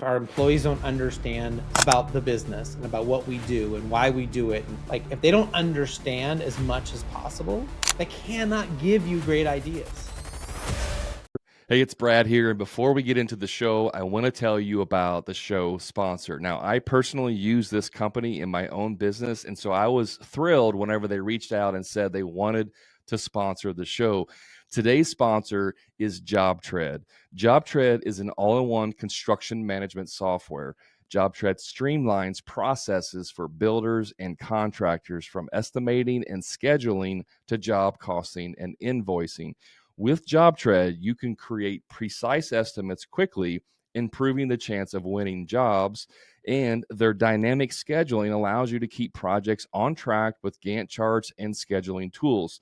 Our employees don't understand about the business and about what we do and why we do it. And like, if they don't understand as much as possible, they cannot give you great ideas. Hey, it's Brad here. And before we get into the show, I want to tell you about the show sponsor. Now, I personally use this company in my own business. And so I was thrilled whenever they reached out and said they wanted to sponsor the show. Today's sponsor is JobTread. JobTread is an all-in-one construction management software. JobTread streamlines processes for builders and contractors from estimating and scheduling to job costing and invoicing. With JobTread, you can create precise estimates quickly, improving the chance of winning jobs. And their dynamic scheduling allows you to keep projects on track with Gantt charts and scheduling tools.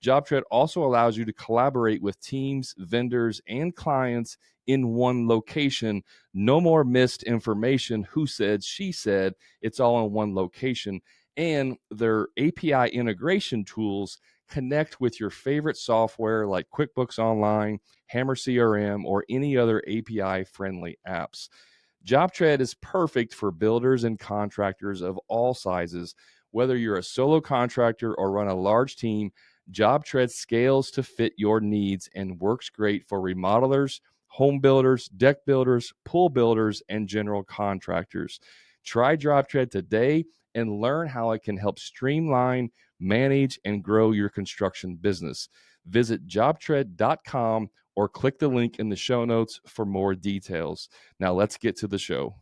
JobTread also allows you to collaborate with teams, vendors, and clients in one location. No more missed information, who said, she said. It's all in one location. And their API integration tools connect with your favorite software like QuickBooks Online, Hammer CRM, or any other API-friendly apps. JobTread is perfect for builders and contractors of all sizes. Whether you're a solo contractor or run a large team, JobTread scales to fit your needs and works great for remodelers, home builders, deck builders, pool builders, and general contractors. Try JobTread today and learn how it can help streamline, manage, and grow your construction business. Visit jobtread.com or click the link in the show notes for more details. Now let's get to the show.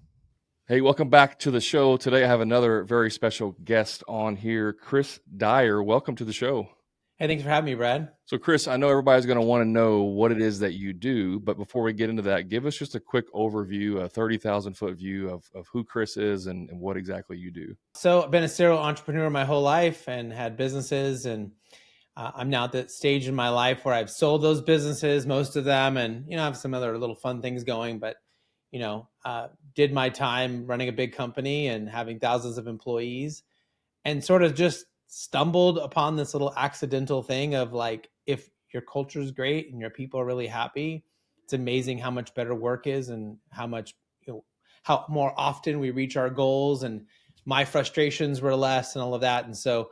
Hey, welcome back to the show. Today I have another very special guest on here, Chris Dyer. Welcome to the show. Hey, thanks for having me, Brad. So, Chris, I know everybody's going to want to know what it is that you do, but before we get into that, give us just a quick overview, a 30,000-foot view of who Chris is and what exactly you do. So I've been a serial entrepreneur my whole life and had businesses, and I'm now at the stage in my life where I've sold those businesses, most of them, and I have some other little fun things going, but did my time running a big company and having thousands of employees, and sort of just stumbled upon this little accidental thing of like, if your culture is great and your people are really happy, it's amazing how much better work is and how much, how more often we reach our goals, and my frustrations were less and all of that. And so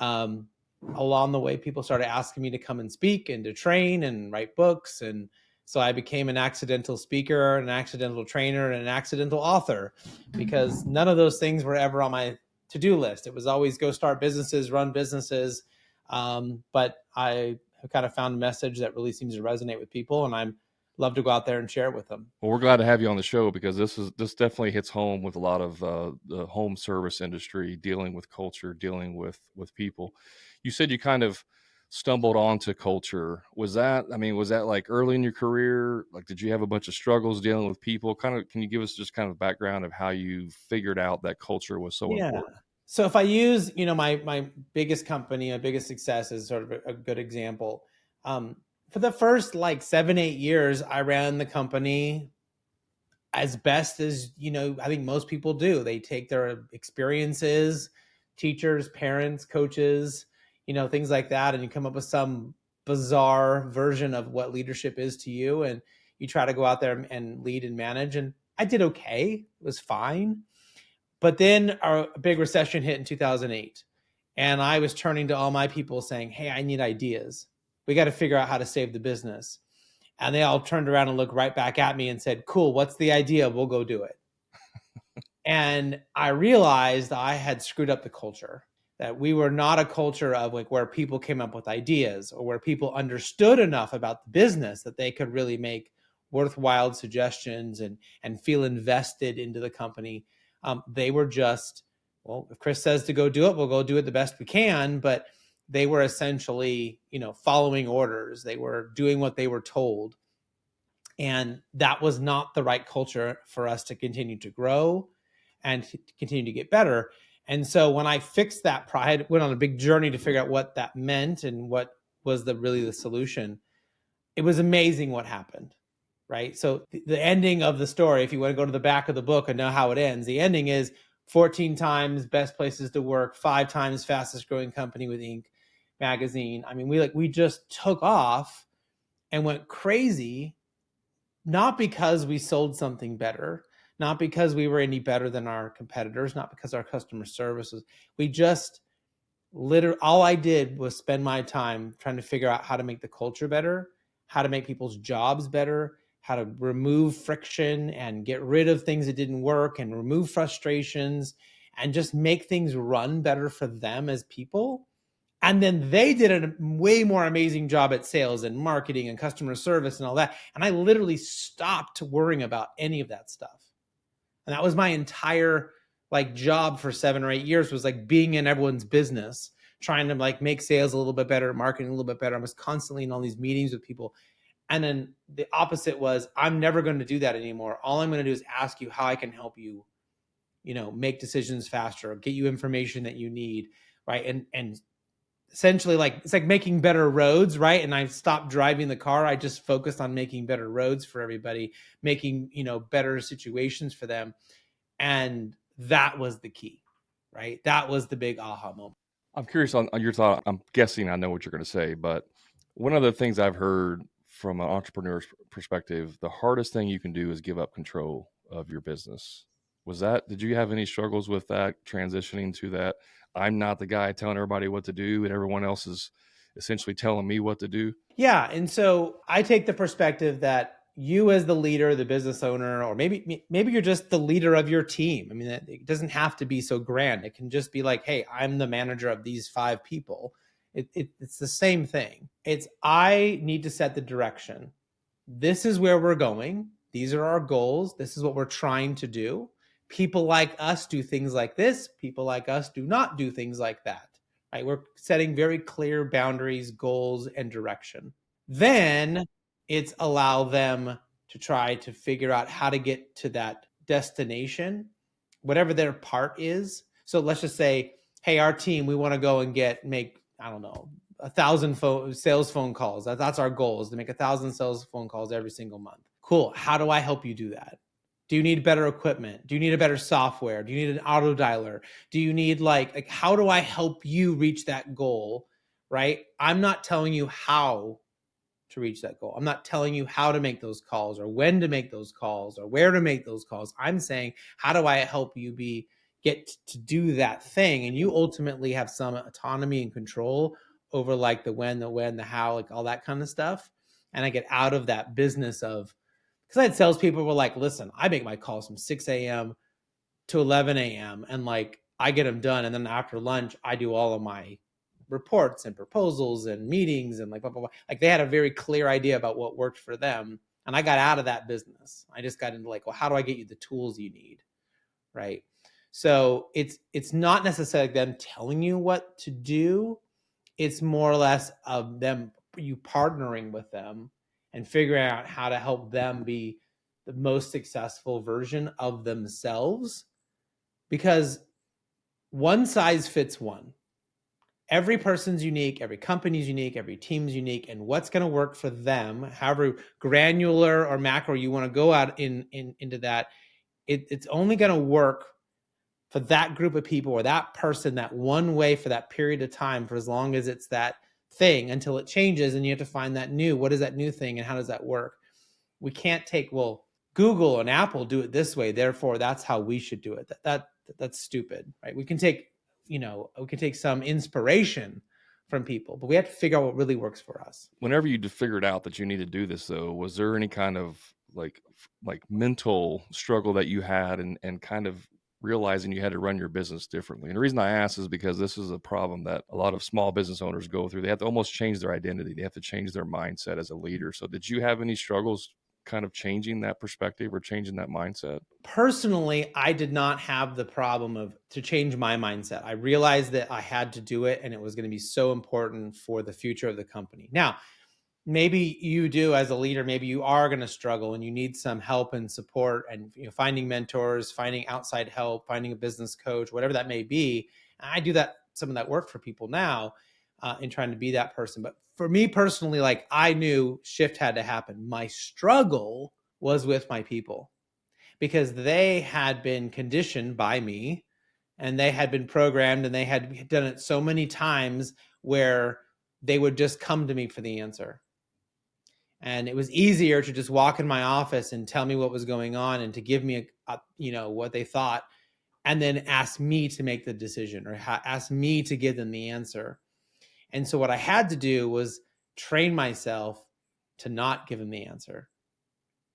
along the way, people started asking me to come and speak and to train and write books. And so I became an accidental speaker, an accidental trainer, and an accidental author, because none of those things were ever on my to-do list. It was always go start businesses, run businesses. But I have kind of found a message that really seems to resonate with people, and I'm love to go out there and share it with them. Well, we're glad to have you on the show because this definitely hits home with a lot of the home service industry, dealing with culture, dealing with people. You said you kind of stumbled onto culture. Was that like early in your career? Like, did you have a bunch of struggles dealing with people? Kind of, can you give us just kind of background of how you figured out that culture was so important? So if I use, my biggest company, my biggest success is sort of a good example. For the first like 7-8 years, I ran the company as best as, I think most people do. They take their experiences, teachers, parents, coaches, things like that, and you come up with some bizarre version of what leadership is to you, and you try to go out there and lead and manage. And I did okay. It was fine. But then our big recession hit in 2008. And I was turning to all my people saying, hey, I need ideas. We got to figure out how to save the business. And they all turned around and looked right back at me and said, cool, what's the idea? We'll go do it. And I realized I had screwed up the culture, that we were not a culture of like where people came up with ideas or where people understood enough about the business that they could really make worthwhile suggestions and feel invested into the company. They were just, well, if Chris says to go do it, we'll go do it the best we can. But they were essentially, following orders. They were doing what they were told. And that was not the right culture for us to continue to grow and to continue to get better. And so when I fixed that, I went on a big journey to figure out what that meant and what was really the solution. It was amazing what happened. Right. So the ending of the story, if you want to go to the back of the book and know how it ends, the ending is 14 times best places to work, 5 times fastest growing company with Inc. magazine. I mean, we just took off and went crazy, not because we sold something better, not because we were any better than our competitors, not because our customer service was, we just literally, all I did was spend my time trying to figure out how to make the culture better, how to make people's jobs better, how to remove friction and get rid of things that didn't work and remove frustrations and just make things run better for them as people. And then they did a way more amazing job at sales and marketing and customer service and all that. And I literally stopped worrying about any of that stuff. And that was my entire like job for 7 or 8 years, was like being in everyone's business, trying to like make sales a little bit better, marketing a little bit better. I was constantly in all these meetings with people. And then the opposite was, I'm never going to do that anymore. All I'm going to do is ask you how I can help you, make decisions faster, get you information that you need, right? And essentially, like, it's like making better roads, right? And I stopped driving the car. I just focused on making better roads for everybody, making, better situations for them. And that was the key, right? That was the big aha moment. I'm curious on your thought. I'm guessing I know what you're going to say, but one of the things I've heard from an entrepreneur's perspective, the hardest thing you can do is give up control of your business. Did you have any struggles with that, transitioning to that? I'm not the guy telling everybody what to do and everyone else is essentially telling me what to do. Yeah. And so I take the perspective that you as the leader, the business owner, or maybe you're just the leader of your team. I mean, it doesn't have to be so grand. It can just be like, hey, I'm the manager of these 5 people. It's the same thing. I need to set the direction. This is where we're going. These are our goals. This is what we're trying to do. People like us do things like this. People like us do not do things like that. Right? We're setting very clear boundaries, goals, and direction. Then it's allow them to try to figure out how to get to that destination, whatever their part is. So let's just say, hey, our team, we want to go and make, I don't know, 1,000 sales phone calls. That's our goal, is to make 1,000 sales phone calls every single month. Cool. How do I help you do that? Do you need better equipment? Do you need a better software? Do you need an auto dialer? Do you need like how do I help you reach that goal? Right? I'm not telling you how to reach that goal. I'm not telling you how to make those calls or when to make those calls or where to make those calls. I'm saying, how do I help you get to do that thing? And you ultimately have some autonomy and control over like the when, the how, like all that kind of stuff. And I get out of that business of, because I had salespeople who were like, listen, I make my calls from 6 a.m. to 11 a.m. and like I get them done. And then after lunch, I do all of my reports and proposals and meetings and like blah, blah, blah. Like they had a very clear idea about what worked for them. And I got out of that business. I just got into like, well, how do I get you the tools you need? Right. So it's not necessarily them telling you what to do. It's more or less of you partnering with them and figuring out how to help them be the most successful version of themselves, because one size fits one. Every person's unique, every company's unique, every team's unique, and what's going to work for them, however granular or macro you want to go out into that, it's only going to work for that group of people or that person that one way for that period of time, for as long as it's that thing, until it changes and you have to find that new, what is that new thing and how does that work? We can't take, well, Google and Apple do it this way, therefore that's how we should do it. That's stupid, right? We can take some inspiration from people, but we have to figure out what really works for us. Whenever you figured out that you need to do this, though, was there any kind of like mental struggle that you had and kind of realizing you had to run your business differently? And the reason I ask is because this is a problem that a lot of small business owners go through. They have to almost change their identity. They have to change their mindset as a leader. So did you have any struggles kind of changing that perspective or changing that mindset? Personally, I did not have the problem to change my mindset. I realized that I had to do it and it was going to be so important for the future of the company. Now, maybe you do as a leader, maybe you are going to struggle and you need some help and support and finding mentors, finding outside help, finding a business coach, whatever that may be. And I do some of that work for people now in trying to be that person. But for me personally, like I knew shift had to happen. My struggle was with my people, because they had been conditioned by me and they had been programmed and they had done it so many times where they would just come to me for the answer. And it was easier to just walk in my office and tell me what was going on and to give me what they thought, and then ask me to make the decision or ask me to give them the answer. And so what I had to do was train myself to not give them the answer.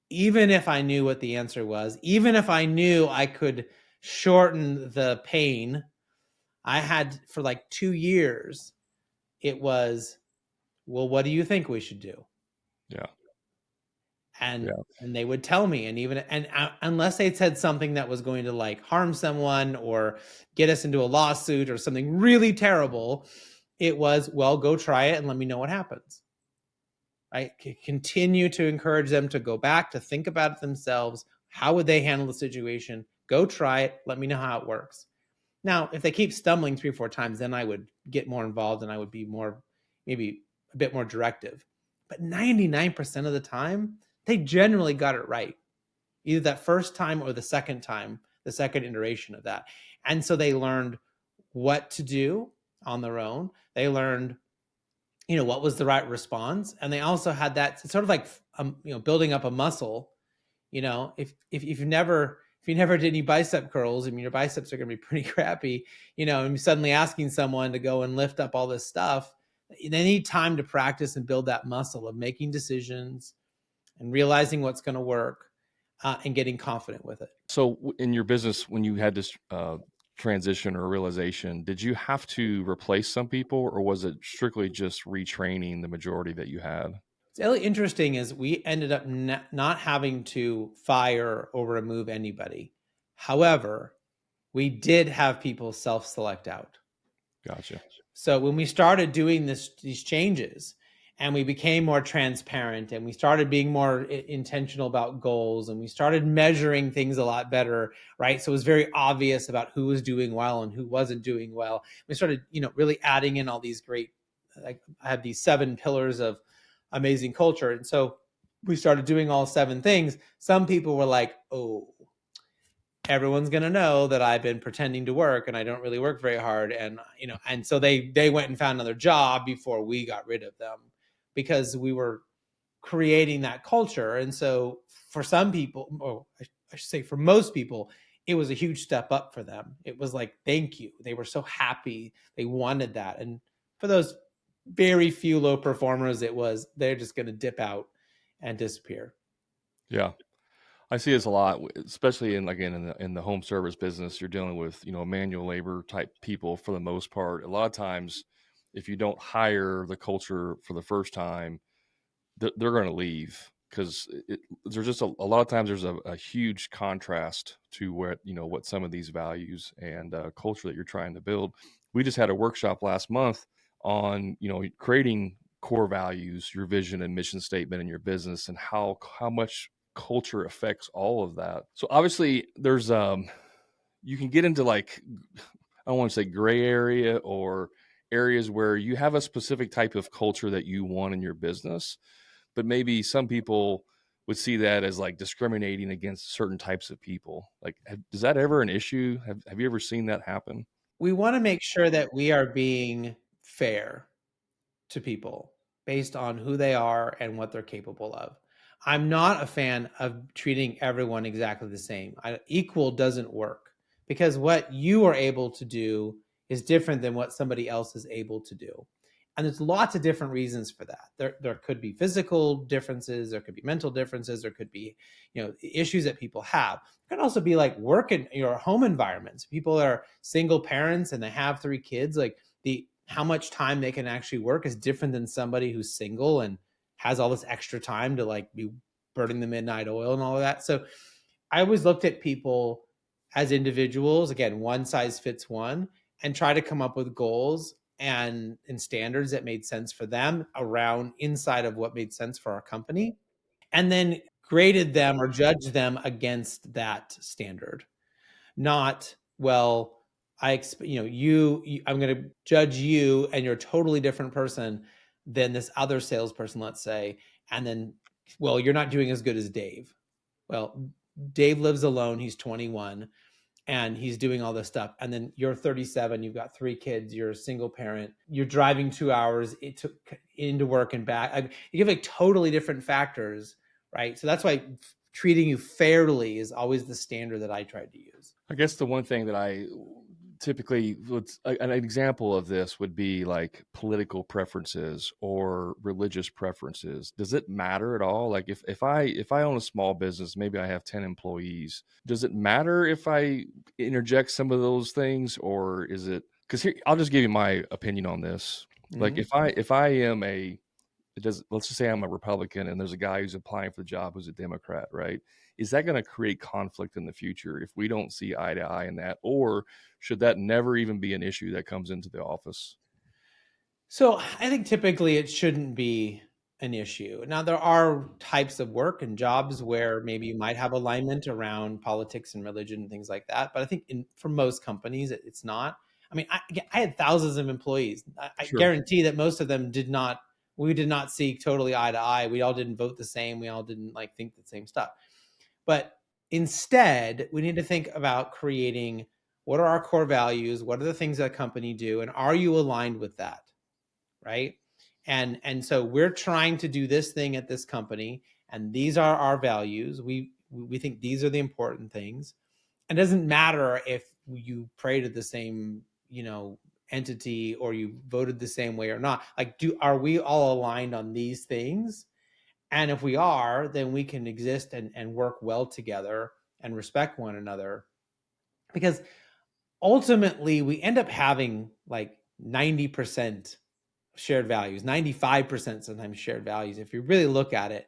Even if I knew what the answer was, even if I knew I could shorten the pain, I had for like 2 years, it was, well, what do you think we should do? Yeah. And they would tell me, and unless they said something that was going to like harm someone or get us into a lawsuit or something really terrible, it was, well, go try it and let me know what happens. I continue to encourage them to go back, to think about it themselves. How would they handle the situation? Go try it. Let me know how it works. Now, if they keep stumbling 3 or 4 times, then I would get more involved and I would be more, maybe a bit more directive. But 99% of the time, they generally got it right. Either that first time or the second time, the second iteration of that. And so they learned what to do on their own. They learned, what was the right response. And they also had that sort of like, building up a muscle. If you never did any bicep curls, I mean, your biceps are going to be pretty crappy, and suddenly asking someone to go and lift up all this stuff, they need time to practice and build that muscle of making decisions and realizing what's going to work, and getting confident with it. So in your business, when you had this transition or realization, did you have to replace some people, or was it strictly just retraining the majority that you had? It's really interesting is we ended up not having to fire or remove anybody. However, we did have people self-select out. Gotcha. So when we started doing these changes and we became more transparent and we started being more intentional about goals and we started measuring things a lot better, right? So it was very obvious about who was doing well and who wasn't doing well. We started, really adding in all these great, like I have these 7 pillars of amazing culture. And so we started doing all 7 things. Some people were like, oh, everyone's going to know that I've been pretending to work and I don't really work very hard. And, and so they went and found another job before we got rid of them because we were creating that culture. And so for some people, or I should say for most people, it was a huge step up for them. It was like, thank you. They were so happy. They wanted that. And for those very few low performers, they're just going to dip out and disappear. Yeah. I see this a lot, especially in the home service business. You're dealing with manual labor type people for the most part. A lot of times, if you don't hire the culture for the first time, they're going to leave because there's just a lot of times there's a huge contrast to what some of these values and culture that you're trying to build. We just had a workshop last month on creating core values, your vision and mission statement in your business, and how much culture affects all of that. So obviously there's you can get into like, I don't want to say gray area or areas where you have a specific type of culture that you want in your business, but maybe some people would see that as like discriminating against certain types of people. Like, is that ever an issue? Have you ever seen that happen? We want to make sure that we are being fair to people based on who they are and what they're capable of. I'm not a fan of treating everyone exactly the same. Equal doesn't work because what you are able to do is different than what somebody else is able to do. And there's lots of different reasons for that. There could be physical differences, there could be mental differences, there could be, issues that people have. It could also be like work in your home environments. People are single parents and they have 3 kids, like how much time they can actually work is different than somebody who's single and has all this extra time to like be burning the midnight oil and all of that. So I always looked at people as individuals, again, one size fits one, and try to come up with goals and standards that made sense for them around inside of what made sense for our company, and then graded them or judged them against that standard. Not, well, I'm going to judge you and you're a totally different person than this other salesperson, let's say. And then, well, you're not doing as good as Dave. Well, Dave lives alone. He's 21 and he's doing all this stuff. And then you're 37, you've got 3 kids, you're a single parent, you're driving 2 hours into work and back. You have like totally different factors, right? So that's why treating you fairly is always the standard that I tried to use. I guess the one thing that I typically an example of this would be like political preferences or religious preferences. Does it matter at all? Like if I own a small business, maybe I have 10 employees, does it matter if I interject some of those things, or is it, because here, I'll just give you my opinion on this. Like Mm-hmm. if I am let's just say I'm a Republican and there's a guy who's applying for the job who's a Democrat, right? Is that going to create conflict in the future if we don't see eye to eye in that? Or should that never even be an issue that comes into the office? So I think typically it shouldn't be an issue. Now, there are types of work and jobs where maybe you might have alignment around politics and religion and things like that. But I think for most companies, it's not. I mean, I had thousands of employees. I Sure. guarantee that most of them we did not see totally eye to eye. We all didn't vote the same. We all didn't like think the same stuff. But instead, we need to think about creating what are our core values? What are the things that company do? And are you aligned with that? Right. And so we're trying to do this thing at this company, and these are our values. We think these are the important things. It doesn't matter if you pray to the same, entity, or you voted the same way or not. Like, are we all aligned on these things? And if we are, then we can exist and work well together and respect one another. Because ultimately we end up having like 90% shared values, 95% sometimes shared values. If you really look at it,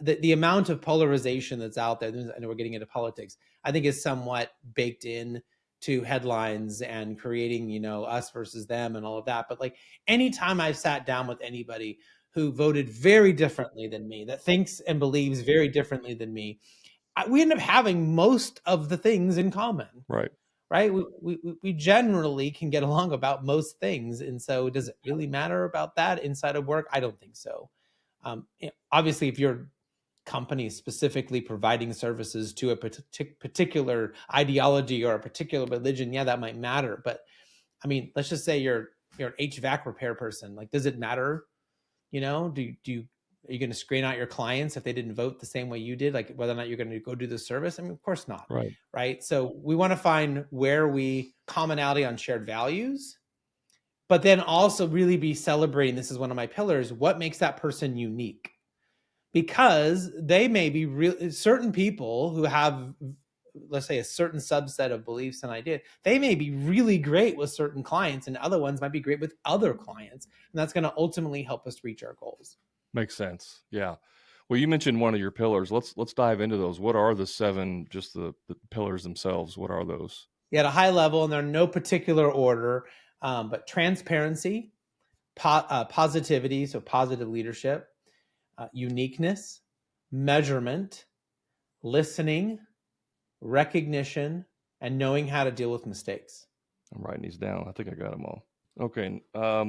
the amount of polarization that's out there, I know we're getting into politics, I think is somewhat baked in to headlines and creating, us versus them and all of that. But like anytime I've sat down with anybody who voted very differently than me, that thinks and believes very differently than me, we end up having most of the things in common. Right. Right? We generally can get along about most things. And so does it really matter about that inside of work? I don't think so. Obviously, if your company is specifically providing services to a particular ideology or a particular religion, yeah, that might matter. But I mean, let's just say you're an HVAC repair person. Like, does it matter? Are you going to screen out your clients if they didn't vote the same way you did, like whether or not you're going to go do the service? I mean, of course not. Right. Right. So we want to find where we commonality on shared values, but then also really be celebrating. This is one of my pillars. What makes that person unique? Because they may be certain people who have, let's say, a certain subset of beliefs and ideas. They may be really great with certain clients, and other ones might be great with other clients. And that's going to ultimately help us reach our goals. Makes sense. Yeah. Well, you mentioned one of your pillars. Let's dive into those. What are the seven, just the pillars themselves? What are those? Yeah, at a high level, and they're in no particular order, but transparency, positivity, so positive leadership, uniqueness, measurement, listening, recognition, and knowing how to deal with mistakes. I'm writing these down. I think I got them all. Okay.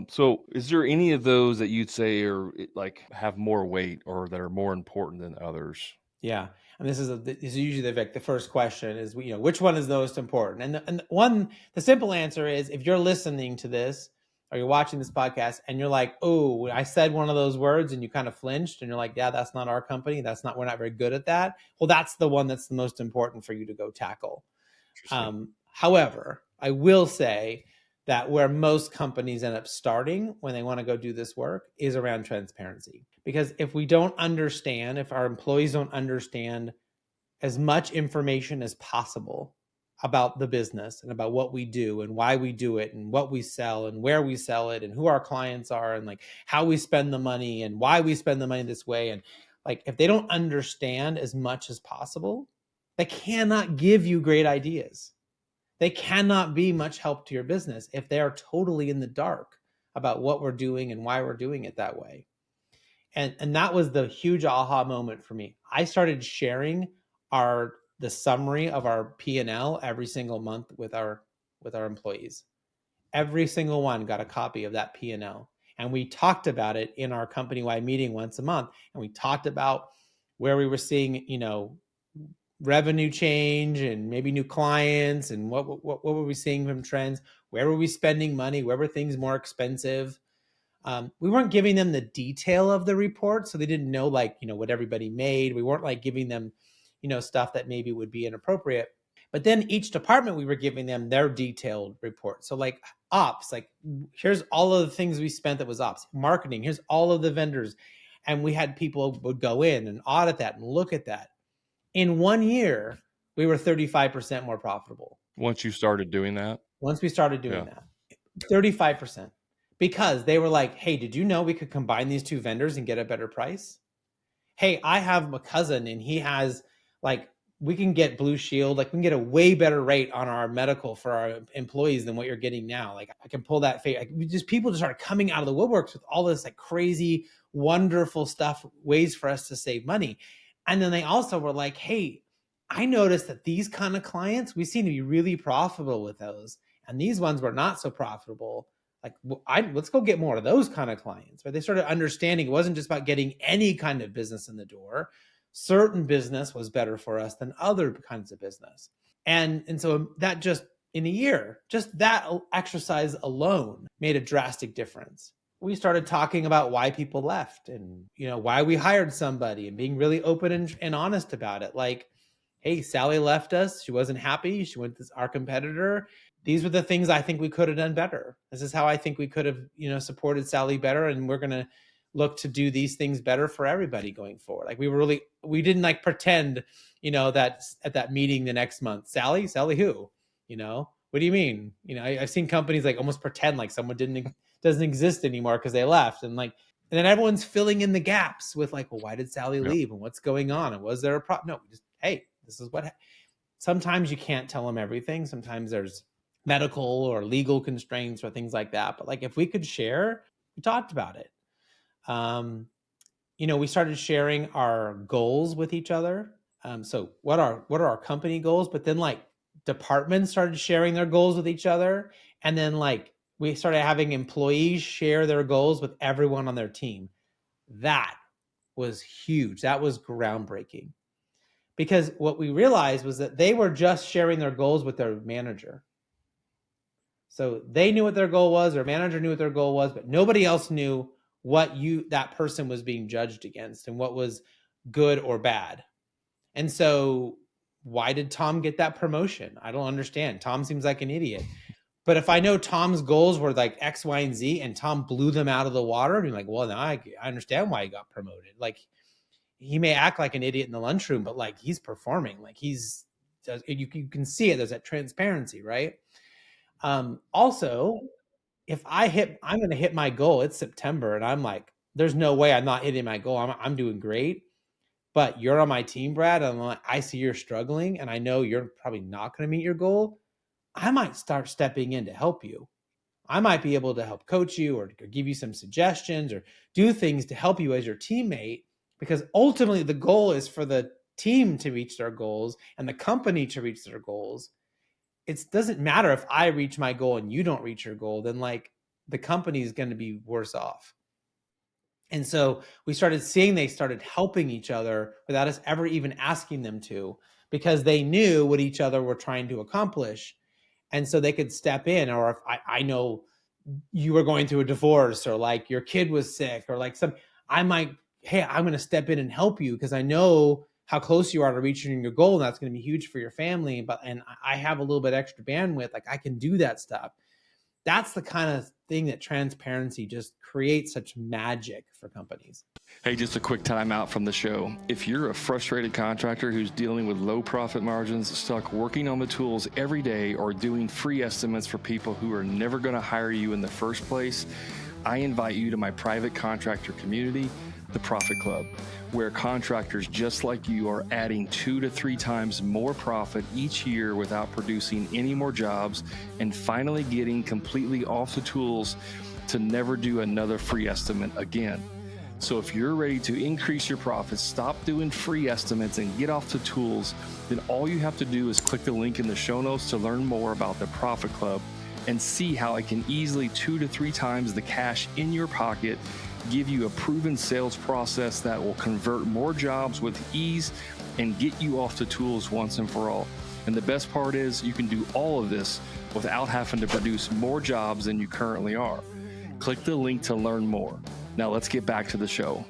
So is there any of those that you'd say are like have more weight or that are more important than others? Yeah, and this is usually the first question is, which one is the most important? And the simple answer is, if you're listening to this or you're watching this podcast and you're like, oh, I said one of those words, and you kind of flinched and you're like, yeah, that's not our company. We're not very good at that. Well, that's the one that's the most important for you to go tackle. However, I will say that where most companies end up starting when they want to go do this work is around transparency. Because if our employees don't understand as much information as possible about the business and about what we do and why we do it and what we sell and where we sell it and who our clients are and like how we spend the money and why we spend the money this way, and like if they don't understand as much as possible, they cannot give you great ideas. They cannot be much help to your business if they are totally in the dark about what we're doing and why we're doing it that way. And that was the huge aha moment for me. I started sharing the summary of our P&L every single month with our employees. Every single one got a copy of that P&L. And we talked about it in our company-wide meeting once a month. And we talked about where we were seeing, revenue change and maybe new clients, and what were we seeing from trends? Where were we spending money? Where were things more expensive? We weren't giving them the detail of the report, so they didn't know what everybody made. We weren't like giving them, stuff that maybe would be inappropriate. But then each department, we were giving them their detailed report. So like ops, like here's all of the things we spent that was ops. Marketing, here's all of the vendors. And we had people would go in and audit that and look at that. In 1 year, we were 35% more profitable. Once you started doing that? Once we started doing that, 35%. Because they were like, hey, did you know we could combine these two vendors and get a better price? Hey, I have a cousin and he has like, we can get Blue Shield, like we can get a way better rate on our medical for our employees than what you're getting now. Like I can pull that fate. Like, people just started coming out of the woodworks with all this like crazy, wonderful stuff, ways for us to save money. And then they also were like, hey, I noticed that these kind of clients, we seem to be really profitable with those. And these ones were not so profitable. Like, let's go get more of those kind of clients. Right? They started understanding it wasn't just about getting any kind of business in the door. Certain business was better for us than other kinds of business. And so that just in a year, just that exercise alone made a drastic difference. We started talking about why people left and, why we hired somebody and being really open and honest about it. Like, hey, Sally left us. She wasn't happy. She went to our competitor. These were the things I think we could have done better. This is how I think we could have, supported Sally better. And we're going to look to do these things better for everybody going forward. Like we didn't like pretend, that at that meeting the next month, Sally who, what do you mean? I've seen companies like almost pretend like someone doesn't exist anymore because they left. And then everyone's filling in the gaps with like, well, why did Sally leave and what's going on? And was there a problem? No, hey, this is what, sometimes you can't tell them everything. Sometimes there's medical or legal constraints or things like that. But like, if we could share, we talked about it. We started sharing our goals with each other. So what are our company goals? But then like departments started sharing their goals with each other. And then like we started having employees share their goals with everyone on their team. That was huge. That was groundbreaking. Because what we realized was that they were just sharing their goals with their manager. So they knew what their goal was, their manager knew what their goal was, but nobody else knew what that person was being judged against and what was good or bad. And so why did Tom get that promotion? I don't understand. Tom seems like an idiot. But if I know Tom's goals were like X, Y, and Z, and Tom blew them out of the water, I'd be like, well, now I understand why he got promoted. Like, he may act like an idiot in the lunchroom, but like he's performing. Like you can see it. There's that transparency, right? Also, if I'm going to hit my goal. It's September, and I'm like, there's no way I'm not hitting my goal. I'm doing great, but you're on my team, Brad. And I see you're struggling, and I know you're probably not going to meet your goal. I might start stepping in to help you. I might be able to help coach you or give you some suggestions or do things to help you as your teammate, because ultimately the goal is for the team to reach their goals and the company to reach their goals. It doesn't matter if I reach my goal and you don't reach your goal, then like the company is going to be worse off. And so we started seeing they started helping each other without us ever even asking them to, because they knew what each other were trying to accomplish. And so they could step in, or if I know you were going through a divorce, or like your kid was sick, or like I'm going to step in and help you because I know how close you are to reaching your goal. And that's going to be huge for your family. And I have a little bit extra bandwidth. Like I can do that stuff. That's the kind of thing that transparency just creates such magic for companies. Hey, just a quick time out from the show. If you're a frustrated contractor who's dealing with low profit margins, stuck working on the tools every day, or doing free estimates for people who are never going to hire you in the first place, I invite you to my private contractor community, the Profit Club, where contractors just like you are adding 2 to 3 times more profit each year without producing any more jobs, and finally getting completely off the tools to never do another free estimate again. So if you're ready to increase your profits, stop doing free estimates, and get off the tools, then all you have to do is click the link in the show notes to learn more about the Profit Club and see how I can easily 2 to 3 times the cash in your pocket, give you a proven sales process that will convert more jobs with ease and get you off the tools once and for all. And the best part is you can do all of this without having to produce more jobs than you currently are. Click the link to learn more. Now let's get back to the show.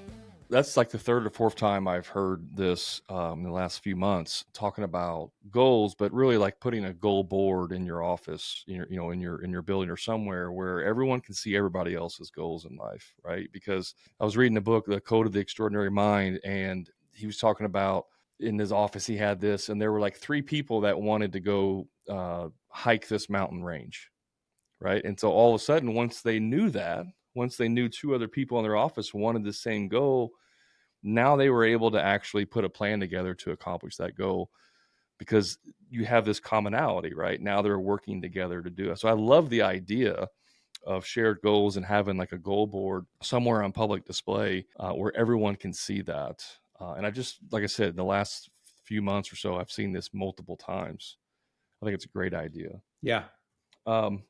that's like the third or fourth time I've heard this in the last few months, talking about goals, but really like putting a goal board in your office, in your building or somewhere where everyone can see everybody else's goals in life, right? Because I was reading the book, The Code of the Extraordinary Mind, and he was talking about in his office he had this, and there were like 3 people that wanted to go hike this mountain range, right? And so all of a sudden, once they knew 2 other people in their office wanted the same goal, now they were able to actually put a plan together to accomplish that goal because you have this commonality, right? Now they're working together to do it. So I love the idea of shared goals and having like a goal board somewhere on public display where everyone can see that. And I just, like I said, in the last few months or so, I've seen this multiple times. I think it's a great idea. Yeah.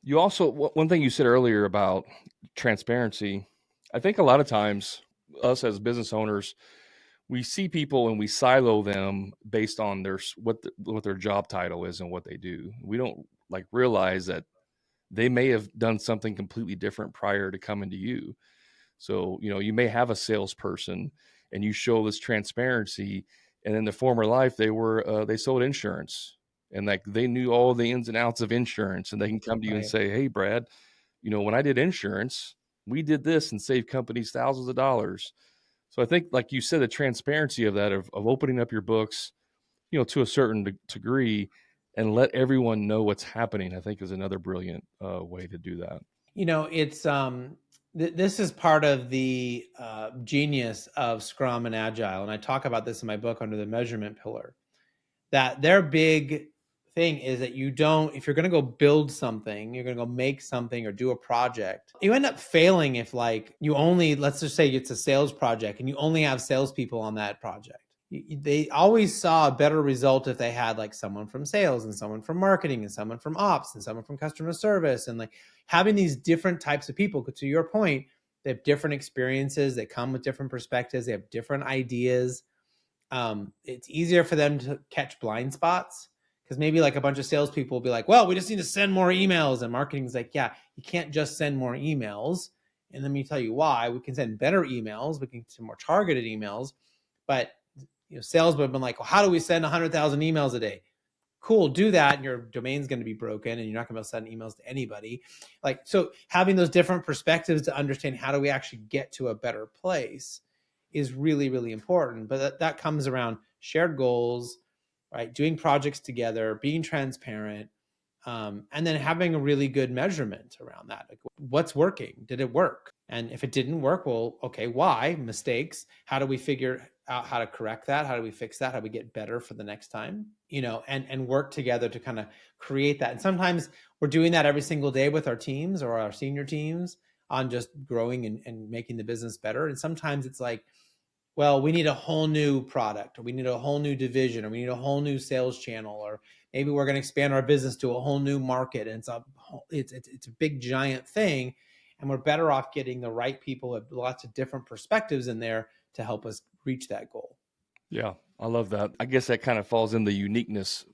You also, one thing you said earlier about transparency, I think a lot of times us as business owners, we see people and we silo them based on what their job title is and what they do. We don't like realize that they may have done something completely different prior to coming to you. So, you may have a salesperson and you show this transparency, and in the former life they sold insurance, and like they knew all the ins and outs of insurance, and they can come to you and Right. say, "Hey, Brad, when I did insurance, we did this and saved companies thousands of dollars." So I think, like you said, the transparency of that, of opening up your books, to a certain degree, and let everyone know what's happening, I think is another brilliant way to do that. It's this is part of the genius of Scrum and Agile, and I talk about this in my book under the measurement pillar. That their big thing is that if you're going to go build something, you're going to go make something or do a project, you end up failing if like let's just say it's a sales project and you only have salespeople on that project. They always saw a better result if they had like someone from sales and someone from marketing and someone from ops and someone from customer service, and like having these different types of people. To your point, they have different experiences, they come with different perspectives, they have different ideas. It's easier for them to catch blind spots because maybe like a bunch of salespeople will be like, well, we just need to send more emails. And marketing's like, yeah, you can't just send more emails. And let me tell you why. We can send better emails. We can send more targeted emails. But sales would have been like, well, how do we send 100,000 emails a day? Cool, do that, and your domain's going to be broken and you're not going to be able to send emails to anybody. So having those different perspectives to understand how do we actually get to a better place is really, really important. But that comes around shared goals, right? Doing projects together, being transparent, and then having a really good measurement around that. Like, what's working? Did it work? And if it didn't work, well, okay, why? Mistakes. How do we figure out how to correct that? How do we fix that? How do we get better for the next time? And work together to kind of create that. And sometimes we're doing that every single day with our teams or our senior teams on just growing and making the business better. And sometimes it's like, well, we need a whole new product, or we need a whole new division, or we need a whole new sales channel, or maybe we're going to expand our business to a whole new market. And it's a big giant thing. And we're better off getting the right people with lots of different perspectives in there to help us reach that goal. Yeah, I love that. I guess that kind of falls in the uniqueness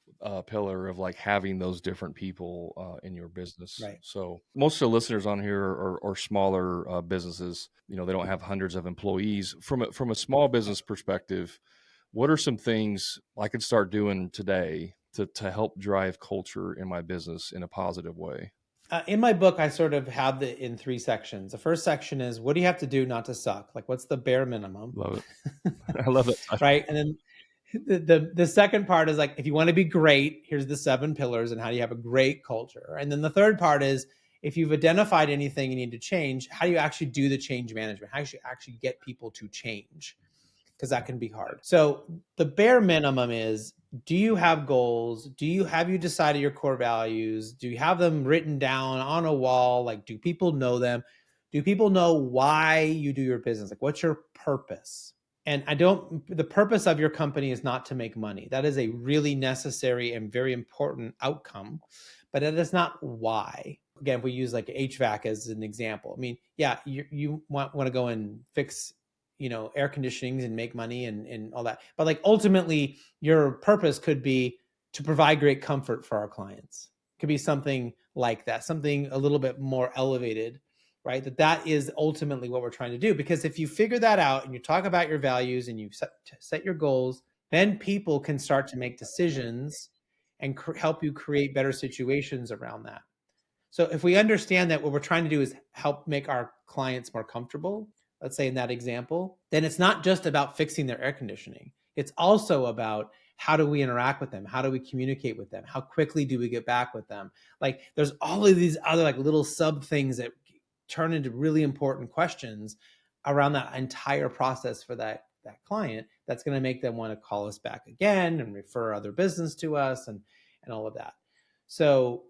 pillar of like having those different people in your business. Right. So most of the listeners on here are smaller businesses. They don't have hundreds of employees. From a small business perspective, what are some things I could start doing today to help drive culture in my business in a positive way? In my book, I sort of have it in 3 sections. The first section is, what do you have to do not to suck? Like, what's the bare minimum? Love it. I love it. Right. And then the second part is like, if you want to be great, here's the 7 pillars and how do you have a great culture. And then the third part is, if you've identified anything you need to change, how do you actually do the change management? How do you actually get people to change? Because that can be hard. So the bare minimum is, do you have goals? Have you decided your core values? Do you have them written down on a wall? Like, do people know them? Do people know why you do your business? Like, what's your purpose? And the purpose of your company is not to make money. That is a really necessary and very important outcome, but it is not why. Again, if we use like HVAC as an example, I mean, yeah, you want to go and fix air conditionings and make money and all that. But like ultimately your purpose could be to provide great comfort for our clients. It could be something like that, something a little bit more elevated, right? That is ultimately what we're trying to do. Because if you figure that out and you talk about your values and you set your goals, then people can start to make decisions and help you create better situations around that. So if we understand that what we're trying to do is help make our clients more comfortable, let's say in that example, then it's not just about fixing their air conditioning. It's also about how do we interact with them? How do we communicate with them? How quickly do we get back with them? Like there's all of these other like little sub things that turn into really important questions around that entire process for that client that's going to make them want to call us back again and refer other business to us and all of that. So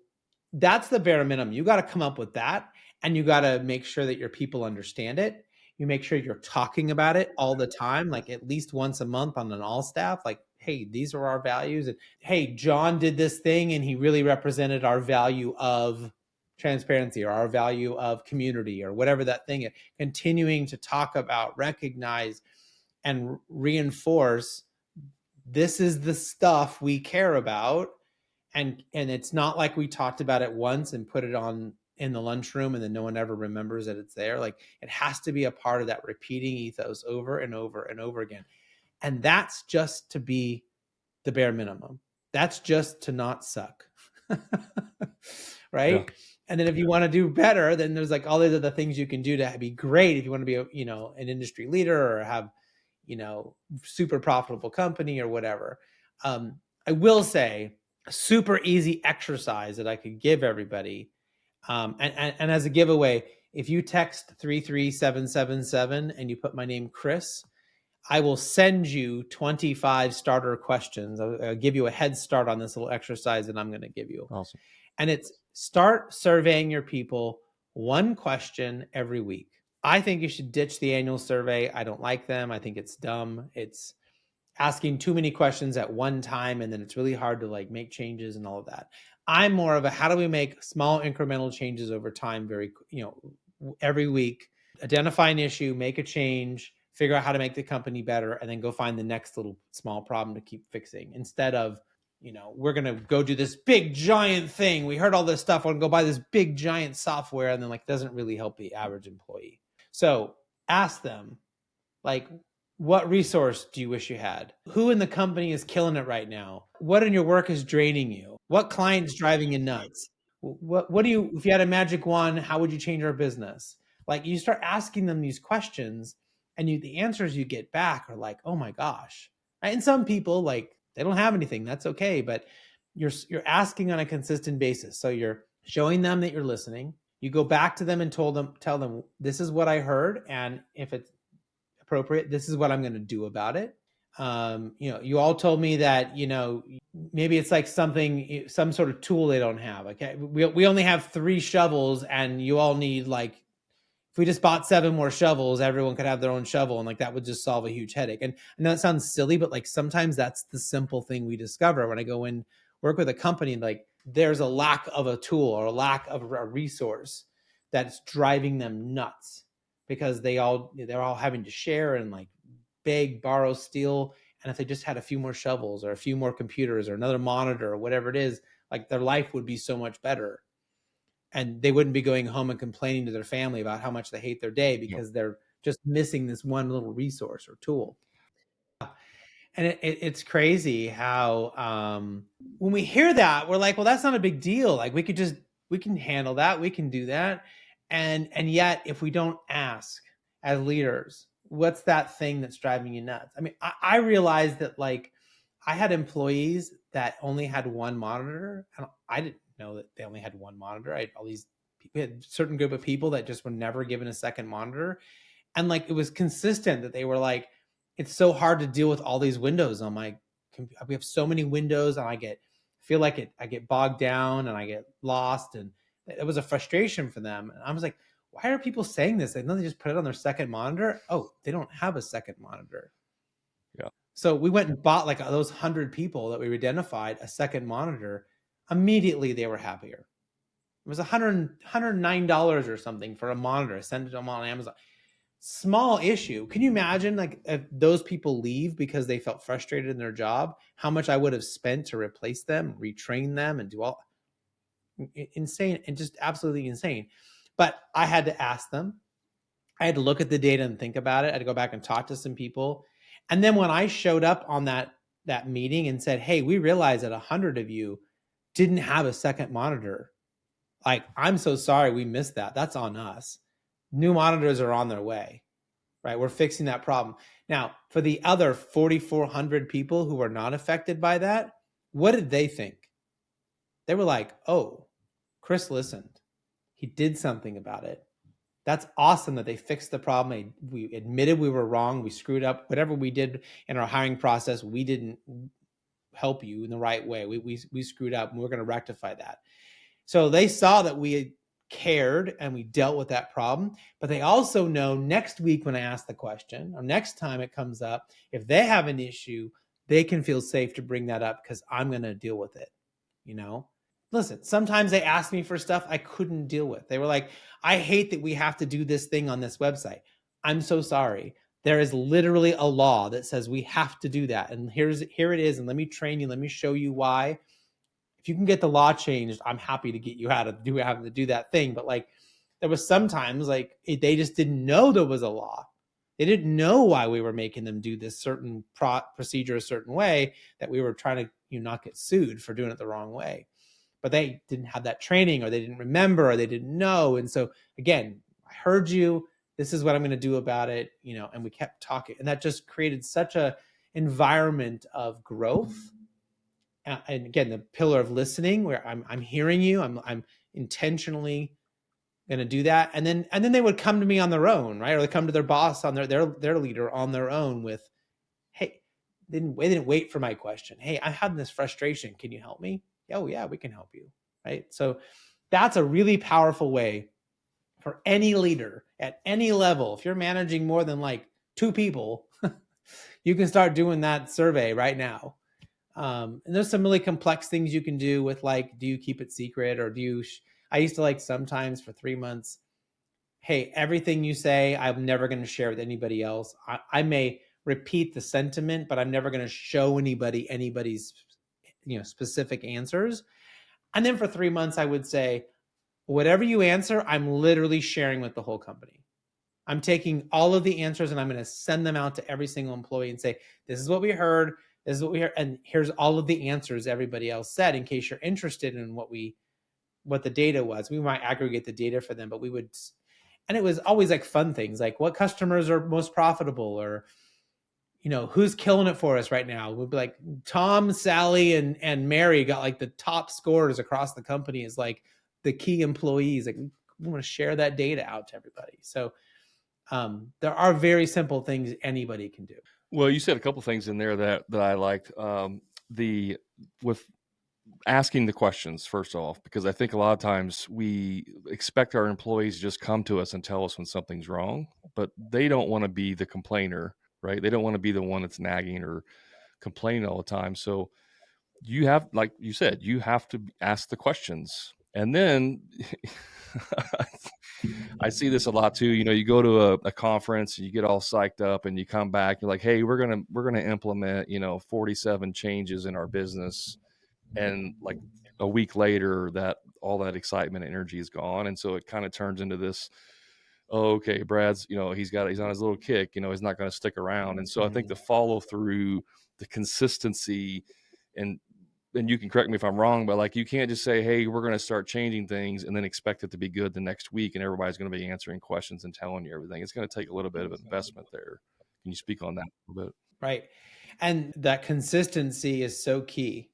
that's the bare minimum. You got to come up with that, and you got to make sure that your people understand it. You make sure you're talking about it all the time, like at least once a month on an all staff, like, hey, these are our values. And hey, John did this thing and he really represented our value of transparency or our value of community or whatever that thing is. Continuing to talk about, recognize, and reinforce this is the stuff we care about. And it's not like we talked about it once and put it on in the lunchroom and then no one ever remembers that it's there. Like it has to be a part of that repeating ethos over and over and over again. And that's just to be the bare minimum. That's just to not suck. Right? Yeah. And then if you want to do better, then there's like all these other things you can do to be great. If you want to be, an industry leader or have, super profitable company or whatever. I will say a super easy exercise that I could give everybody. And as a giveaway, if you text 33777 and you put my name, Chris, I will send you 25 starter questions. I'll give you a head start on this little exercise that I'm going to give you. Awesome. And it's start surveying your people one question every week. I think you should ditch the annual survey. I don't like them. I think it's dumb. It's asking too many questions at one time, and then it's really hard to like make changes and all of that. I'm more of a, how do we make small incremental changes over time, every week, identify an issue, make a change, figure out how to make the company better, and then go find the next little small problem to keep fixing, instead of, we're going to go do this big giant thing. We heard all this stuff. We're going to go buy this big giant software, and then like doesn't really help the average employee. So ask them, like, what resource do you wish you had? Who in the company is killing it right now? What in your work is draining you? What client is driving you nuts? What do you, if you had a magic wand, how would you change our business? Like you start asking them these questions, and the answers you get back are like, oh my gosh. And some people, like, they don't have anything. That's okay. But you're asking on a consistent basis. So you're showing them that you're listening. You go back to them and tell them, this is what I heard. And if it's appropriate, this is what I'm going to do about it. You all told me that, maybe it's like some sort of tool they don't have. Okay. We only have 3 shovels, and you all need, like, if we just bought 7 more shovels, everyone could have their own shovel. And like, that would just solve a huge headache. And I know that sounds silly, but like, sometimes that's the simple thing we discover when I go and work with a company. Like, there's a lack of a tool or a lack of a resource that's driving them nuts, because they're all having to share and like beg, borrow, steal. And if they just had a few more shovels or a few more computers or another monitor or whatever it is, like, their life would be so much better. And they wouldn't be going home and complaining to their family about how much they hate their day because they're just missing this one little resource or tool. And it's crazy how when we hear that, we're like, well, that's not a big deal. Like, we can handle that. We can do that. And yet, if we don't ask as leaders, what's that thing that's driving you nuts? I mean, I realized that, like, I had employees that only had one monitor. And I didn't know that they only had one monitor. I had we had a certain group of people that just were never given a second monitor. And like, it was consistent that they were like, it's so hard to deal with all these windows on my computer. We have so many windows, and I get bogged down and I get lost. And it was a frustration for them. And I was like, why are people saying this? They know they just put it on their second monitor. Oh, they don't have a second monitor. Yeah. So we went and bought, like, those 100 people that we identified, a second monitor. Immediately they were happier. It was $109 or something for a monitor. I sent it to them on Amazon. Small issue. Can you imagine, like, if those people leave because they felt frustrated in their job, how much I would have spent to replace them, retrain them, and do all insane, and just absolutely insane. But I had to ask them. I had to look at the data and think about it. I had to go back and talk to some people. And then when I showed up on that meeting and said, hey, we realized that 100 of you didn't have a second monitor. Like, I'm so sorry we missed that. That's on us. New monitors are on their way, right? We're fixing that problem. Now, for the other 4,400 people who were not affected by that, what did they think? They were like, oh, Chris listened. He did something about it. That's awesome that they fixed the problem. We admitted we were wrong. We screwed up. Whatever we did in our hiring process, we didn't help you in the right way. We screwed up, and we're going to rectify that. So they saw that we cared and we dealt with that problem. But they also know next week when I ask the question, or next time it comes up, if they have an issue, they can feel safe to bring that up because I'm going to deal with it. You know, listen, sometimes they asked me for stuff I couldn't deal with. They were like, I hate that we have to do this thing on this website. I'm so sorry. There is literally a law that says we have to do that. And here it is. And let me train you. Let me show you why. If you can get the law changed, I'm happy to get you having to do that thing. But like, there was sometimes like they just didn't know there was a law. They didn't know why we were making them do this certain procedure a certain way, that we were trying to not get sued for doing it the wrong way. But they didn't have that training, or they didn't remember, or they didn't know. And so again, I heard you. This is what I'm going to do about it. And we kept talking, and that just created such a environment of growth. And again, the pillar of listening, where I'm hearing you, I'm intentionally going to do that. And then they would come to me on their own, right? Or they come to their boss on their leader on their own with, hey, they didn't wait for my question. Hey, I'm having this frustration. Can you help me? Oh yeah, we can help you. Right. So that's a really powerful way for any leader at any level. If you're managing more than like 2 people, you can start doing that survey right now. And there's some really complex things you can do with, like, do you keep it secret, or do you, I used to like sometimes for 3 months, hey, everything you say, I'm never going to share with anybody else. I may repeat the sentiment, but I'm never going to show anybody's specific answers. And then for 3 months, I would say, whatever you answer, I'm literally sharing with the whole company. I'm taking all of the answers and I'm going to send them out to every single employee and say, this is what we heard. This is what we heard. And here's all of the answers everybody else said, in case you're interested in what the data was. We might aggregate the data for them, but we would, and it was always like fun things, like what customers are most profitable, or, who's killing it for us right now. We'd be like, Tom, Sally, and Mary got like the top scores across the company as like the key employees. Like, we want to share that data out to everybody. So there are very simple things anybody can do. Well, you said a couple things in there that I liked. With asking the questions, first off, because I think a lot of times we expect our employees to just come to us and tell us when something's wrong, but they don't want to be the complainer, right? They don't want to be the one that's nagging or complaining all the time. So you have, like you said, you have to ask the questions. And then I see this a lot too. You go to a conference and you get all psyched up, and you come back, you're like, hey, we're gonna implement 47 changes in our business, and like a week later, that all that excitement and energy is gone. And so it kind of turns into this, oh, okay, Brad's he's on his little kick, he's not going to stick around. And so I think the follow through, the consistency, and you can correct me if I'm wrong, but like, you can't just say, hey, we're going to start changing things and then expect it to be good the next week and everybody's going to be answering questions and telling you everything. It's going to take a little bit of investment there. Can you speak on that a little bit? Right. And that consistency is so key.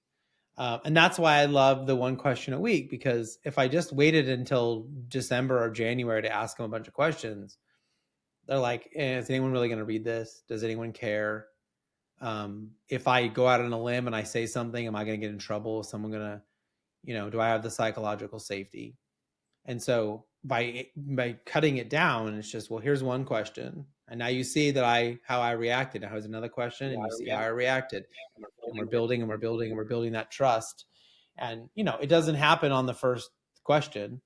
And that's why I love the 1 question a week, because if I just waited until December or January to ask them a bunch of questions, they're like, is anyone really going to read this? Does anyone care? If I go out on a limb and I say something, am I going to get in trouble? Is someone going to, do I have the psychological safety? And so by cutting it down, it's just, well, here's 1 question. And now you see that how I reacted. Now here's another question, and you see how I reacted. And we're building and we're building and we're building that trust. And, it doesn't happen on the first question,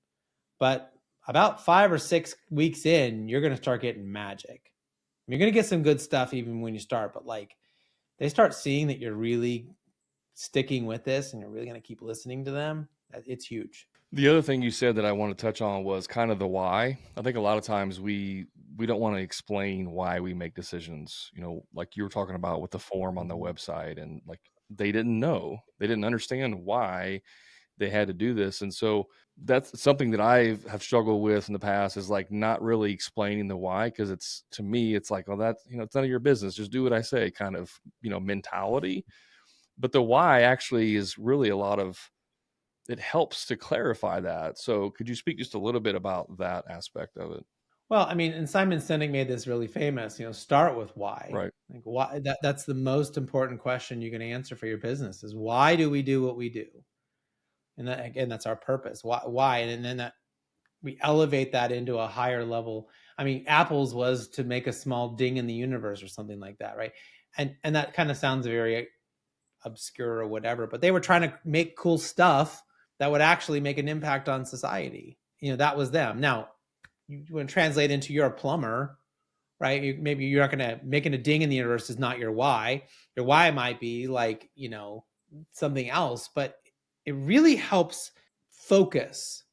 but about 5 or 6 weeks in, you're going to start getting magic. You're going to get some good stuff even when you start, but like, they start seeing that you're really sticking with this and you're really going to keep listening to them. It's huge. The other thing you said that I want to touch on was kind of the why. I think a lot of times we don't want to explain why we make decisions. You know, like you were talking about with the form on the website, and like they didn't know, they didn't understand why they had to do this. And so that's something that I have struggled with in the past, is like not really explaining the why, because it's, to me, it's like, oh, that's, you know, it's none of your business, just do what I say kind of, you know, mentality. But the why actually is really a lot of, it helps to clarify that. So could you speak just a little bit about that aspect of it? Well, I mean, and Simon Sinek made this really famous, start with why. Right. Like why that's the most important question you can answer for your business is why do we do what we do? And that, again, that's our purpose. Why? And then that we elevate that into a higher level. I mean, Apple's was to make a small ding in the universe or something like that, right? And that kind of sounds very obscure or whatever, but they were trying to make cool stuff that would actually make an impact on society. That was them. Now, you want to translate into you're a plumber, right? Maybe you're not going to making a ding in the universe is not your why. Your why might be like, something else, but it really helps focus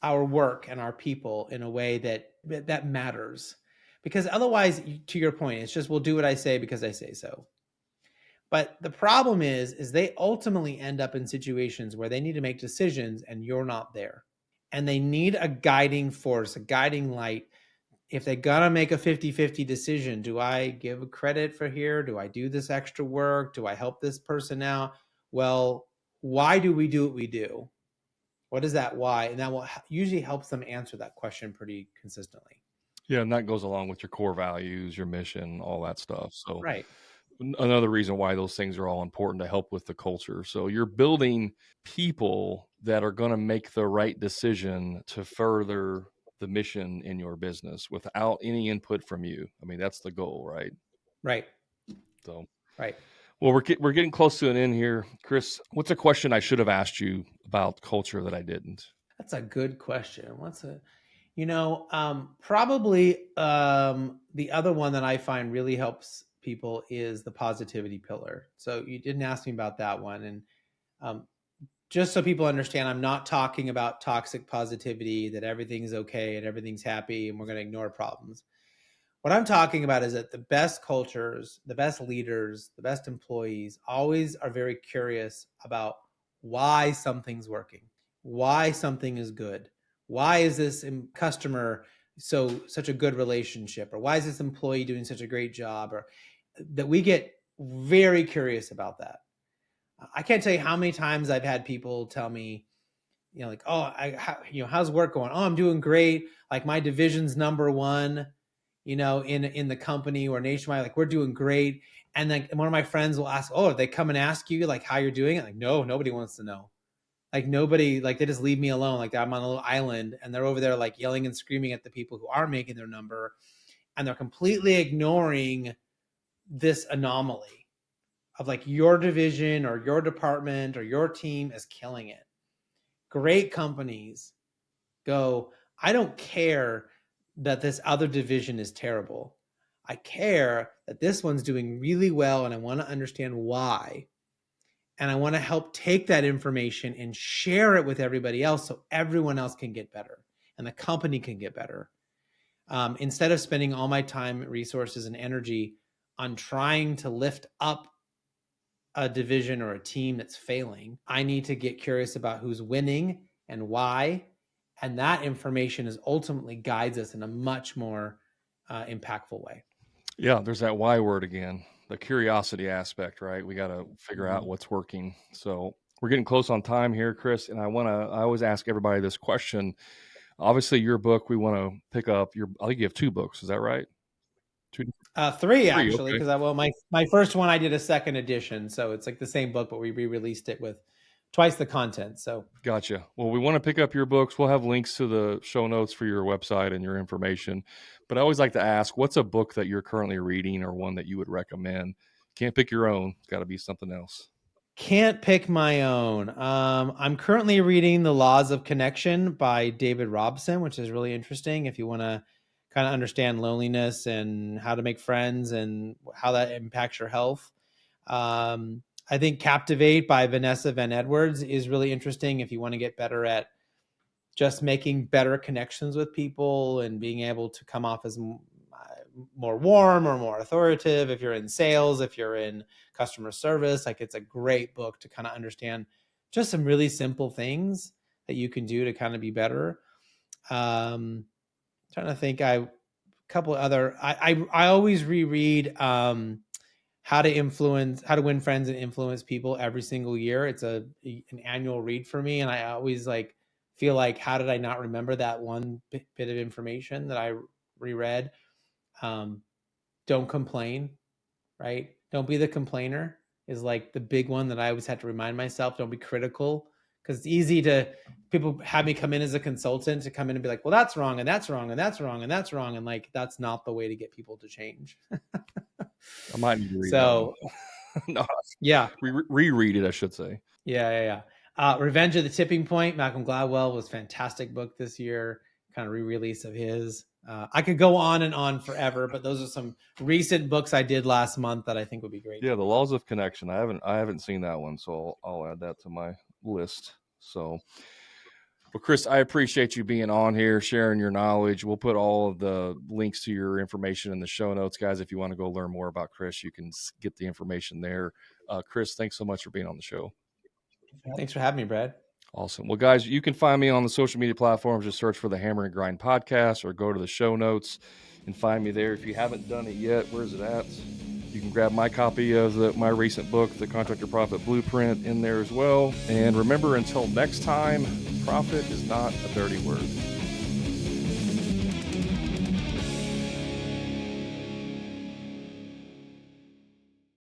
our work and our people in a way that matters. Because otherwise, to your point, it's just, we'll do what I say because I say so. But the problem is they ultimately end up in situations where they need to make decisions and you're not there. And they need a guiding force, a guiding light. If they're going to make a 50-50 decision, do I give a credit for here? Do I do this extra work? Do I help this person out? Well, why do we do what we do? What is that why? And that will usually helps them answer that question pretty consistently. Yeah, and that goes along with your core values, your mission, all that stuff. So Right. another reason why those things are all important to help with the culture. So you're building people that are going to make the right decision to further the mission in your business without any input from you. I mean, that's the goal, right? Right. So, Right. well, we're getting close to an end here, Chris. What's a question I should have asked you about culture that I didn't? That's a good question. Probably the other one that I find really helps people is the positivity pillar. So you didn't ask me about that one. And um, just so people understand, I'm not talking about toxic positivity, that everything's okay and everything's happy and we're going to ignore problems. What I'm talking about is that the best cultures, the best leaders, the best employees always are very curious about why something's working, why something is good, why is this customer such a good relationship, or why is this employee doing such a great job, or that we get very curious about that. I can't tell you how many times I've had people tell me, like, oh, how's work going? Oh, I'm doing great. Like my division's number one, in the company or nationwide, like we're doing great. And then one of my friends will ask, oh, they come and ask you like how you're doing it? Like, no, nobody wants to know. Like nobody, like they just leave me alone. Like I'm on a little island and they're over there like yelling and screaming at the people who aren't making their number. And they're completely ignoring this anomaly of like your division or your department or your team is killing it. Great companies go, I don't care that this other division is terrible. I care that this one's doing really well and I want to understand why. And I want to help take that information and share it with everybody else so everyone else can get better and the company can get better. Instead of spending all my time, resources, and energy on trying to lift up a division or a team that's failing, I need to get curious about who's winning and why. And that information is ultimately guides us in a much more impactful way. Yeah, there's that why word again, the curiosity aspect, right? We got to figure out Mm-hmm. what's working. So we're getting close on time here, Chris. And I always ask everybody this question. Obviously, your book, we want to pick up I think you have two books. Is that right? Two, Three three. actually, Okay. because my first one I did a second edition, so it's like the same book, but we re-released it with twice the content. So Gotcha. Well, we want to pick up your books. We'll have links to the show notes for your website and your information. But I always like to ask, what's a book that you're currently reading or one that you would recommend? Can't pick your own. It's got to be something else. can't pick my own. I'm currently reading The Laws of Connection by David Robson, which is really interesting if you want to kind of understand loneliness and how to make friends and how that impacts your health. I think Captivate by Vanessa Van Edwards is really interesting if you want to get better at just making better connections with people and being able to come off as more warm or more authoritative. If you're in sales, if you're in customer service, like it's a great book to kind of understand just some really simple things that you can do to kind of be better. Trying to think, I always reread How to Win Friends and Influence People every single year. It's an annual read for me, and I always like feel like, how did I not remember that one bit of information that I reread? Don't complain, right? Don't be the complainer is like the big one that I always had to remind myself. Don't be critical, because it's easy to, people have me come in as a consultant to come in and be like, well, that's wrong, and that's wrong, and that's wrong, and that's wrong. And like, that's not the way to get people to change. I might need to read so, that one. No, yeah. Reread it, I should say. Yeah. Revenge of the Tipping Point, Malcolm Gladwell, was a fantastic book this year, kind of re-release of his. I could go on and on forever, but those are some recent books I did last month that I think would be great. Yeah, The Laws of Connection. I haven't seen that one, so I'll add that to my list. So, well, Chris, I appreciate you being on here, sharing your knowledge. We'll put all of the links to your information in the show notes, guys. If you want to go learn more about Chris, you can get the information there. Chris, thanks so much for being on the show. Thanks for having me, Brad. Awesome. Well, guys, you can find me on the social media platforms. Just search for the Hammer and Grind podcast, or go to the show notes and find me there. If you haven't done it yet, where's it at? You can grab my copy of my recent book, The Contractor Profit Blueprint, in there as well. And remember, until next time, profit is not a dirty word.